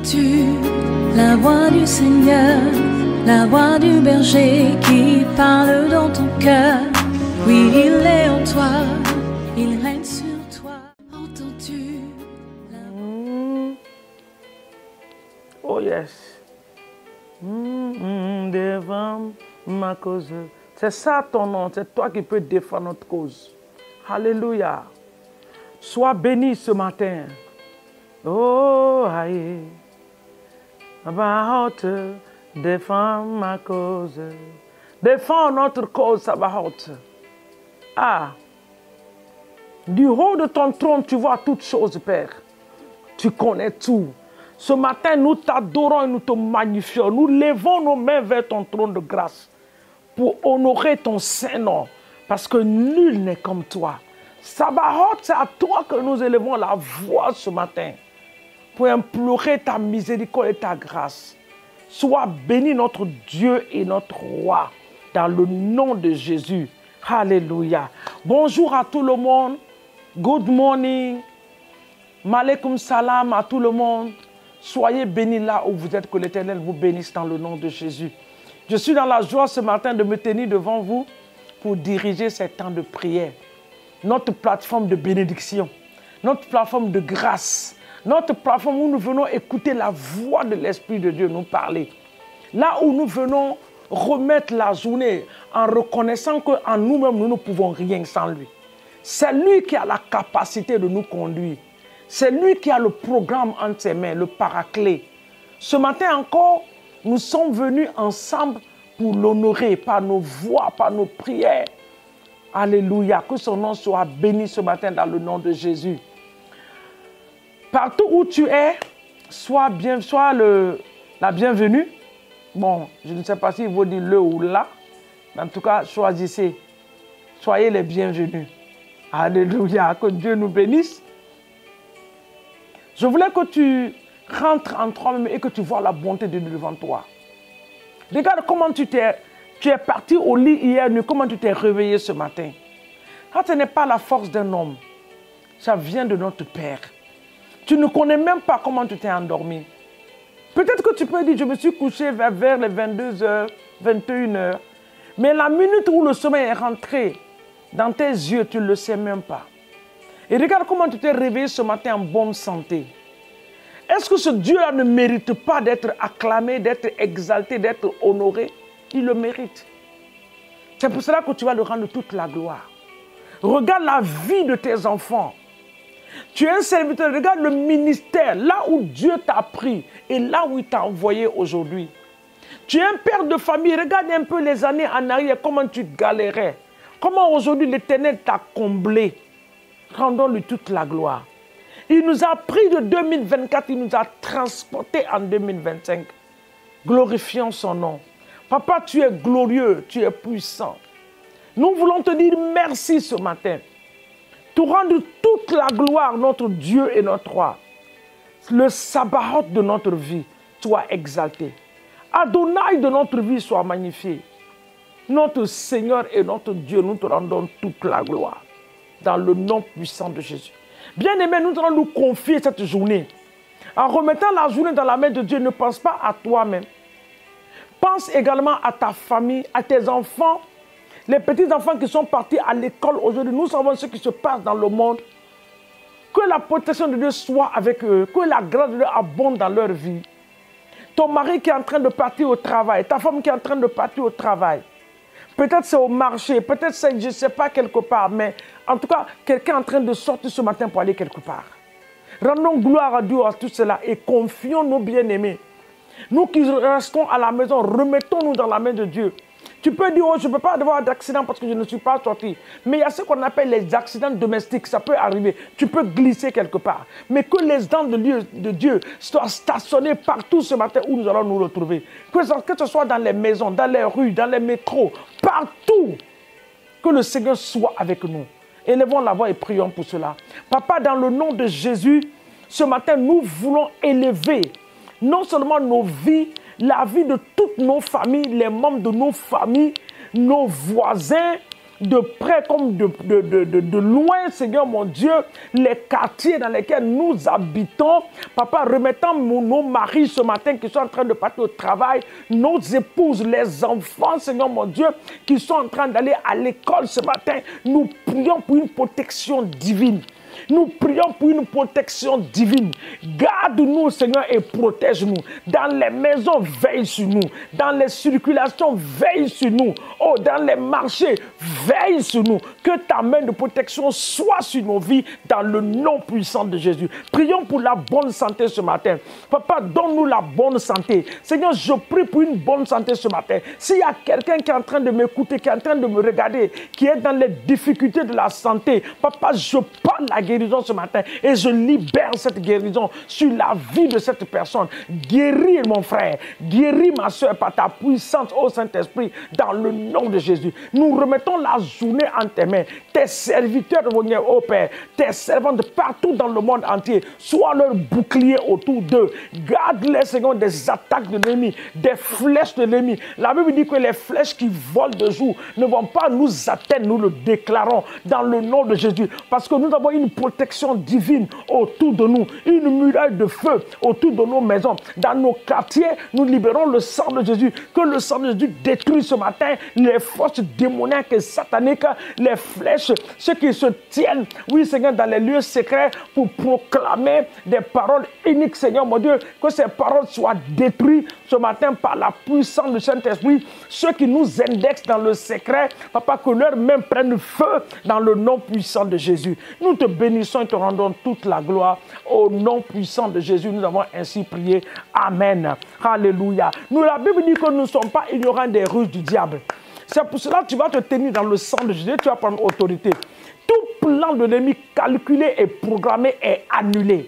Entends-tu la voix du Seigneur, la voix du berger qui parle dans ton cœur? Oui, il est en toi, il règne sur toi. Entends-tu la voix? Oh yes. Devant ma cause. C'est ça ton nom, c'est toi qui peux défendre notre cause. Alléluia. Sois béni ce matin. Oh, aïe. Sabaoth, défends ma cause. Défends notre cause, Sabaoth. Ah. Du haut de ton trône, tu vois toutes choses, Père. Tu connais tout. Ce matin, nous t'adorons et nous te magnifions. Nous levons nos mains vers ton trône de grâce pour honorer ton saint nom. Parce que nul n'est comme toi. Sabaoth, c'est à toi que nous élevons la voix ce matin pour implorer ta miséricorde et ta grâce. Sois béni notre Dieu et notre Roi dans le nom de Jésus. Alléluia. Bonjour à tout le monde. Good morning. Malekoum salam à tout le monde. Soyez bénis là où vous êtes, que l'Éternel vous bénisse dans le nom de Jésus. Je suis dans la joie ce matin de me tenir devant vous pour diriger ces temps de prière. Notre plateforme de bénédiction, notre plateforme de grâce, notre plateforme où nous venons écouter la voix de l'Esprit de Dieu nous parler. Là où nous venons remettre la journée en reconnaissant qu'en nous-mêmes, nous ne pouvons rien sans lui. C'est lui qui a la capacité de nous conduire. C'est lui qui a le programme entre ses mains, le paraclet. Ce matin encore, nous sommes venus ensemble pour l'honorer par nos voix, par nos prières. Alléluia. Que son nom soit béni ce matin dans le nom de Jésus. Partout où tu es, sois la bienvenue. Bon, je ne sais pas s'il faut dire le ou la. Mais en tout cas, choisissez. Soyez les bienvenus. Alléluia. Que Dieu nous bénisse. Je voulais que tu rentres en toi-même et que tu vois la bonté de Dieu devant toi. Regarde comment tu es parti au lit hier nuit, comment tu t'es réveillé ce matin. Ça, ce n'est pas la force d'un homme. Ça vient de notre Père. Tu ne connais même pas comment tu t'es endormi. Peut-être que tu peux dire, je me suis couché vers les 22h, 21h. Mais la minute où le sommeil est rentré dans tes yeux, tu ne le sais même pas. Et regarde comment tu t'es réveillé ce matin en bonne santé. Est-ce que ce Dieu-là ne mérite pas d'être acclamé, d'être exalté, d'être honoré? Il le mérite. C'est pour cela que tu vas lui rendre toute la gloire. Regarde la vie de tes enfants. Tu es un serviteur, regarde le ministère, là où Dieu t'a pris et là où il t'a envoyé aujourd'hui. Tu es un père de famille, regarde un peu les années en arrière, comment tu galérais. Comment aujourd'hui l'Éternel t'a comblé. Rendons-lui toute la gloire. Il nous a pris de 2024, il nous a transportés en 2025. Glorifions son nom. Papa, tu es glorieux, tu es puissant. Nous voulons te dire merci ce matin. Te rendre toute la gloire, notre Dieu et notre Roi. Le Sabaoth de notre vie soit exalté. Adonai de notre vie soit magnifié. Notre Seigneur et notre Dieu, nous te rendons toute la gloire. Dans le nom puissant de Jésus. Bien-aimés, nous allons nous confier cette journée. En remettant la journée dans la main de Dieu, ne pense pas à toi-même. Pense également à ta famille, à tes enfants, les petits-enfants qui sont partis à l'école aujourd'hui. Nous savons ce qui se passe dans le monde. Que la protection de Dieu soit avec eux, que la grâce de Dieu abonde dans leur vie. Ton mari qui est en train de partir au travail, ta femme qui est en train de partir au travail. Peut-être c'est au marché, peut-être c'est, je ne sais pas, quelque part, mais en tout cas, quelqu'un est en train de sortir ce matin pour aller quelque part. Rendons gloire à Dieu à tout cela et confions nos bien-aimés. Nous qui restons à la maison, remettons-nous dans la main de Dieu. Tu peux dire, oh, je ne peux pas avoir d'accident parce que je ne suis pas sorti. Mais il y a ce qu'on appelle les accidents domestiques, ça peut arriver. Tu peux glisser quelque part. Mais que les dents de Dieu soient stationnées partout ce matin où nous allons nous retrouver. Que ce soit dans les maisons, dans les rues, dans les métros, partout. Que le Seigneur soit avec nous. Élevons la voix et prions pour cela. Papa, dans le nom de Jésus, ce matin, nous voulons élever non seulement nos vies, la vie de toutes nos familles, les membres de nos familles, nos voisins, de près comme de loin, Seigneur mon Dieu, les quartiers dans lesquels nous habitons. Papa, remettant nos maris ce matin qui sont en train de partir au travail, nos épouses, les enfants, Seigneur mon Dieu, qui sont en train d'aller à l'école ce matin, nous prions pour une protection divine. Nous prions pour une protection divine. Garde-nous, Seigneur, et protège-nous. Dans les maisons, veille sur nous. Dans les circulations, veille sur nous. Oh, dans les marchés, veille sur nous. Que ta main de protection soit sur nos vies dans le nom puissant de Jésus. Prions pour la bonne santé ce matin. Papa, donne-nous la bonne santé. Seigneur, je prie pour une bonne santé ce matin. S'il y a quelqu'un qui est en train de m'écouter, qui est en train de me regarder, qui est dans les difficultés de la santé, Papa, je parle la guérison ce matin et je libère cette guérison sur la vie de cette personne. Guéris mon frère, guéris ma soeur par ta puissance, ô Saint-Esprit, dans le nom de Jésus. Nous remettons la journée en tes mains. Tes serviteurs, ô Père, tes servantes partout dans le monde entier, sois leur bouclier autour d'eux. Garde-les, Seigneur, des attaques de l'ennemi, des flèches de l'ennemi. La Bible dit que les flèches qui volent de jour ne vont pas nous atteindre, nous le déclarons dans le nom de Jésus, parce que nous avons une protection divine autour de nous, une muraille de feu autour de nos maisons. Dans nos quartiers, nous libérons le sang de Jésus. Que le sang de Jésus détruise ce matin les forces démoniaques et sataniques, les flèches, ceux qui se tiennent, oui Seigneur, dans les lieux secrets pour proclamer des paroles uniques, Seigneur mon Dieu, que ces paroles soient détruites ce matin par la puissance du Saint-Esprit. Ceux qui nous indexent dans le secret, Papa, que leurs mains prennent feu dans le nom puissant de Jésus. Nous te bénissons et te rendons toute la gloire. Au nom puissant de Jésus, nous avons ainsi prié. Amen. Alléluia. Nous, la Bible dit que nous ne sommes pas ignorants des ruses du diable. C'est pour cela que tu vas te tenir dans le sang de Jésus, tu vas prendre autorité. Tout plan de l'ennemi calculé et programmé est annulé.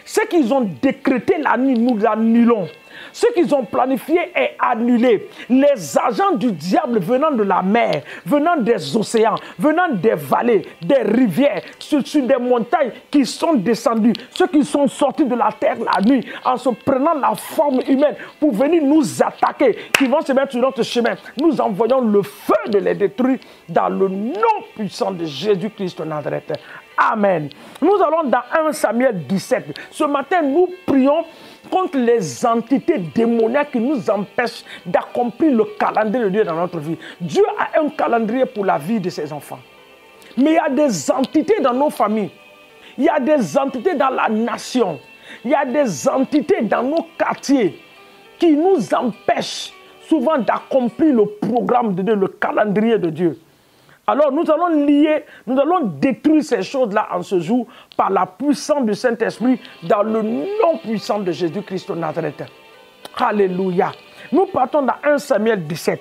Ce qu'ils ont décrété la nuit, nous l'annulons. Ce qu'ils ont planifié est annulé. Les agents du diable venant de la mer, venant des océans, venant des vallées, des rivières, sur des montagnes qui sont descendus, ceux qui sont sortis de la terre la nuit en se prenant la forme humaine pour venir nous attaquer, qui vont se mettre sur notre chemin. Nous envoyons le feu de les détruire dans le nom puissant de Jésus-Christ de Nazareth. Amen. Nous allons dans 1 Samuel 17. Ce matin, nous prions contre les entités démoniaques qui nous empêchent d'accomplir le calendrier de Dieu dans notre vie. Dieu a un calendrier pour la vie de ses enfants. Mais il y a des entités dans nos familles. Il y a des entités dans la nation. Il y a des entités dans nos quartiers qui nous empêchent souvent d'accomplir le programme de Dieu, le calendrier de Dieu. Alors nous allons lier, nous allons détruire ces choses-là en ce jour par la puissance du Saint-Esprit dans le nom puissant de Jésus-Christ de Nazareth. Alléluia. Nous partons dans 1 Samuel 17.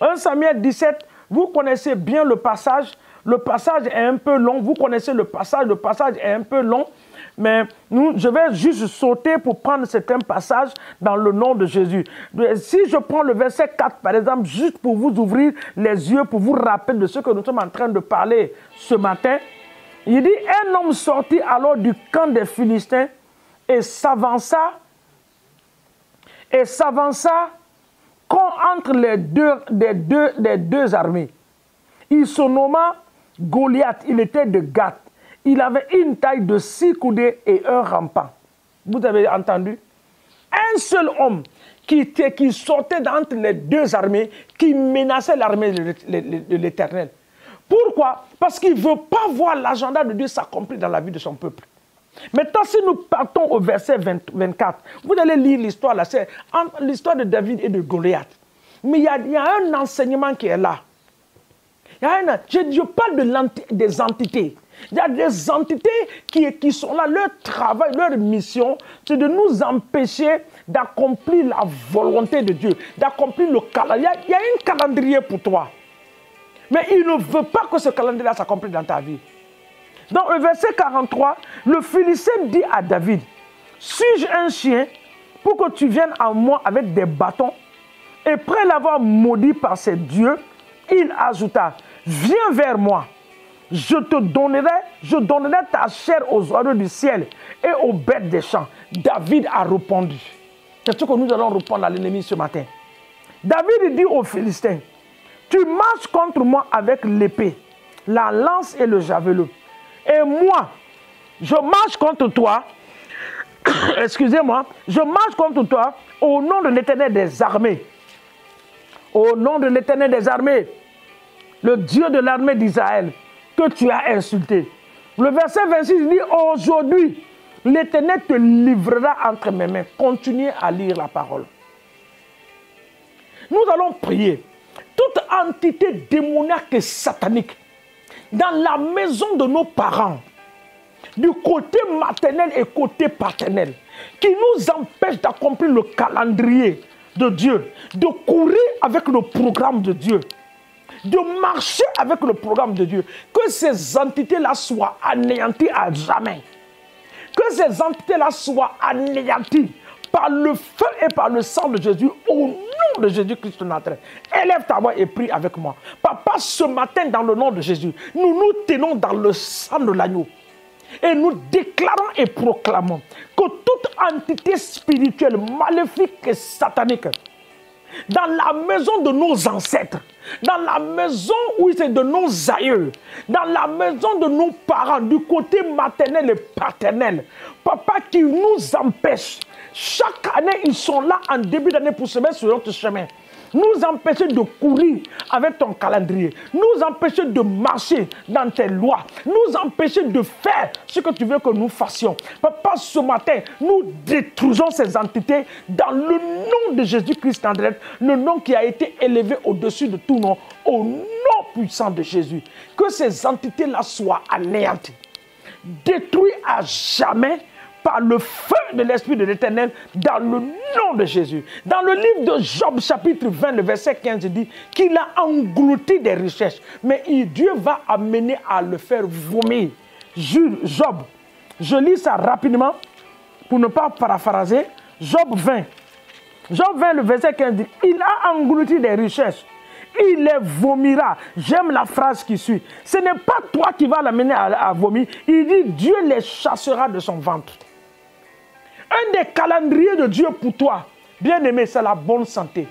1 Samuel 17, vous connaissez bien le passage. Le passage est un peu long. Vous connaissez le passage est un peu long. Mais je vais juste sauter pour prendre certains passages dans le nom de Jésus. Si je prends le verset 4, par exemple, juste pour vous ouvrir les yeux, pour vous rappeler de ce que nous sommes en train de parler ce matin, il dit, un homme sortit alors du camp des Philistins et s'avança entre les deux armées. Il se nomma Goliath, il était de Gath. Il avait une taille de 6 coudées et un rampant. Vous avez entendu? Un seul homme qui sortait d'entre les deux armées, qui menaçait l'armée de l'Éternel. Pourquoi? Parce qu'il ne veut pas voir l'agenda de Dieu s'accomplir dans la vie de son peuple. Maintenant, si nous partons au verset 24, vous allez lire l'histoire là, c'est l'histoire de David et de Goliath. Mais il y a un enseignement qui est là. Je parle des entités. Il y a des entités qui sont là, leur travail, leur mission, c'est de nous empêcher d'accomplir la volonté de Dieu, d'accomplir le calendrier. Il y a un calendrier pour toi. Mais il ne veut pas que ce calendrier s'accomplisse dans ta vie. Dans le verset 43, le Philistin dit à David, « Suis-je un chien pour que tu viennes à moi avec des bâtons ?» Et après l'avoir maudit par ses dieux, il ajouta, « Viens vers moi. Je donnerai ta chair aux oiseaux du ciel et aux bêtes des champs. » David a répondu. C'est ce que nous allons répondre à l'ennemi ce matin. David dit aux Philistins, Tu marches contre moi avec l'épée, la lance et le javelot. Et moi, je marche contre toi, excusez-moi, je marche contre toi au nom de l'Éternel des armées. Au nom de l'Éternel des armées, le Dieu de l'armée d'Israël, que tu as insulté. Le verset 26 dit, aujourd'hui, l'Éternel te livrera entre mes mains. Continuez à lire la parole. Nous allons prier. Toute entité démoniaque et satanique dans la maison de nos parents, du côté maternel et côté paternel, qui nous empêche d'accomplir le calendrier de Dieu, de courir avec le programme de Dieu, de marcher avec le programme de Dieu, que ces entités-là soient anéanties à jamais. Que ces entités-là soient anéanties par le feu et par le sang de Jésus, au nom de Jésus-Christ de Nazareth. Élève ta voix et prie avec moi. Papa, ce matin, dans le nom de Jésus, nous nous tenons dans le sang de l'agneau. Et nous déclarons et proclamons que toute entité spirituelle, maléfique et satanique, dans la maison de nos ancêtres, dans la maison où c'est de nos aïeux, dans la maison de nos parents, du côté maternel et paternel, papa, qui nous empêche. Chaque année, ils sont là en début d'année pour se mettre sur notre chemin. Nous empêcher de courir avec ton calendrier. Nous empêcher de marcher dans tes lois. Nous empêcher de faire ce que tu veux que nous fassions. Papa, ce matin, nous détruisons ces entités dans le nom de Jésus-Christ Nazareth, le nom qui a été élevé au-dessus de tout nom, au nom puissant de Jésus. Que ces entités-là soient anéanties, détruites à jamais, par le feu de l'Esprit de l'Éternel, dans le nom de Jésus. Dans le livre de Job, chapitre 20, le verset 15, il dit qu'il a englouti des richesses, mais Dieu va amener à le faire vomir. Job, je lis ça rapidement, pour ne pas paraphraser. Job 20. Job 20, le verset 15 dit, il a englouti des richesses, il les vomira. J'aime la phrase qui suit. Ce n'est pas toi qui vas l'amener à vomir. Il dit, Dieu les chassera de son ventre. Un des calendriers de Dieu pour toi, bien-aimé, c'est la bonne santé,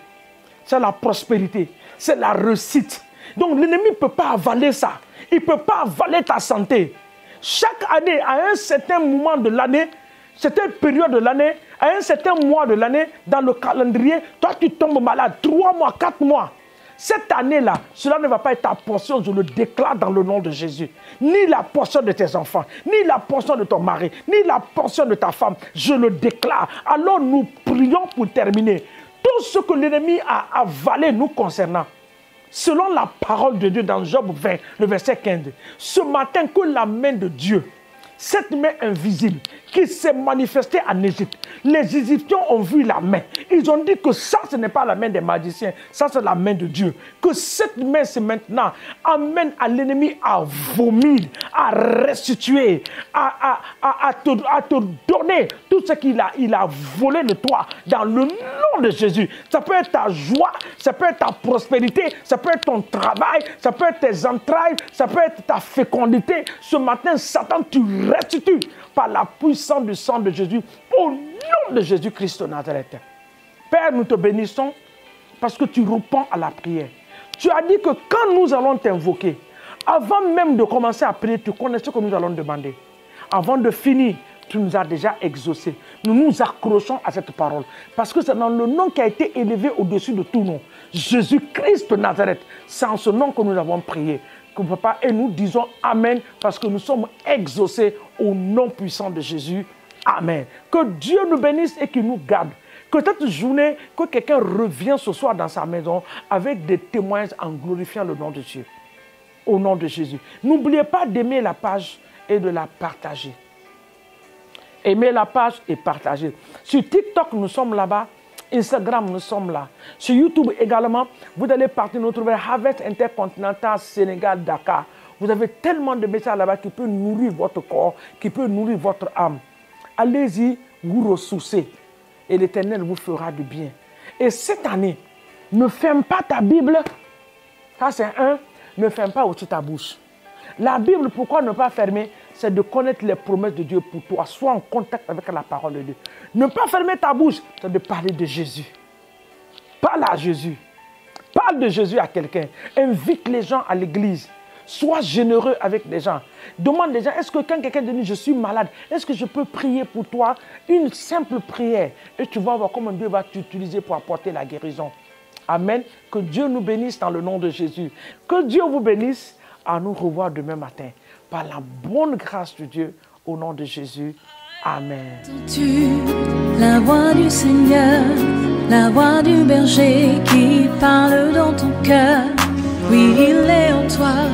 c'est la prospérité, c'est la réussite. Donc l'ennemi ne peut pas avaler ça. Il ne peut pas avaler ta santé. Chaque année, à un certain moment de l'année, certaine période de l'année, à un certain mois de l'année, dans le calendrier, toi tu tombes malade, 3 mois, 4 mois. Cette année-là, cela ne va pas être ta portion, je le déclare dans le nom de Jésus. Ni la portion de tes enfants, ni la portion de ton mari, ni la portion de ta femme, je le déclare. Alors nous prions pour terminer. Tout ce que l'ennemi a avalé nous concernant, selon la parole de Dieu dans Job 20, le verset 15, ce matin que la main de Dieu, cette main invisible qui s'est manifestée en Égypte. Les Égyptiens ont vu la main. Ils ont dit que ça, ce n'est pas la main des magiciens. Ça, c'est la main de Dieu. Que cette main, c'est maintenant, amène à l'ennemi à vomir, à restituer, à te donner tout ce qu'il a volé de toi dans le nom de Jésus. Ça peut être ta joie, ça peut être ta prospérité, ça peut être ton travail, ça peut être tes entrailles, ça peut être ta fécondité. Ce matin, Satan, tu restitues par la puissance du sang de Jésus, au nom de Jésus-Christ de Nazareth. Père, nous te bénissons parce que tu réponds à la prière. Tu as dit que quand nous allons t'invoquer, avant même de commencer à prier, tu connais ce que nous allons demander. Avant de finir, tu nous as déjà exaucés. Nous nous accrochons à cette parole parce que c'est dans le nom qui a été élevé au-dessus de tout nom. Jésus-Christ de Nazareth. C'est en ce nom que nous avons prié. Papa, et nous disons Amen parce que nous sommes exaucés au nom puissant de Jésus. Amen. Que Dieu nous bénisse et qu'il nous garde. Que cette journée, que quelqu'un revienne ce soir dans sa maison avec des témoignages en glorifiant le nom de Dieu. Au nom de Jésus. N'oubliez pas d'aimer la page et de la partager. Aimez la page et partagez. Sur TikTok, nous sommes là-bas. Instagram, nous sommes là. Sur YouTube également, vous allez partir nous trouver Harvest Intercontinental Sénégal Dakar. Vous avez tellement de messages là-bas qui peuvent nourrir votre corps, qui peuvent nourrir votre âme. Allez-y, vous ressourcez et l'Éternel vous fera du bien. Et cette année, ne ferme pas ta Bible. Ça c'est un, ne ferme pas aussi ta bouche. La Bible, pourquoi ne pas fermer? C'est de connaître les promesses de Dieu pour toi. Sois en contact avec la parole de Dieu. Ne pas fermer ta bouche, c'est de parler de Jésus. Parle à Jésus. Parle de Jésus à quelqu'un. Invite les gens à l'église. Sois généreux avec les gens. Demande les gens, est-ce que quand quelqu'un te dit, je suis malade, est-ce que je peux prier pour toi? Une simple prière. Et tu vas voir comment Dieu va t'utiliser pour apporter la guérison. Amen. Que Dieu nous bénisse dans le nom de Jésus. Que Dieu vous bénisse. À nous revoir demain matin. Par la bonne grâce de Dieu, au nom de Jésus. Amen. Entends-tu la voix du Seigneur, la voix du berger qui parle dans ton cœur? Oui, il est en toi.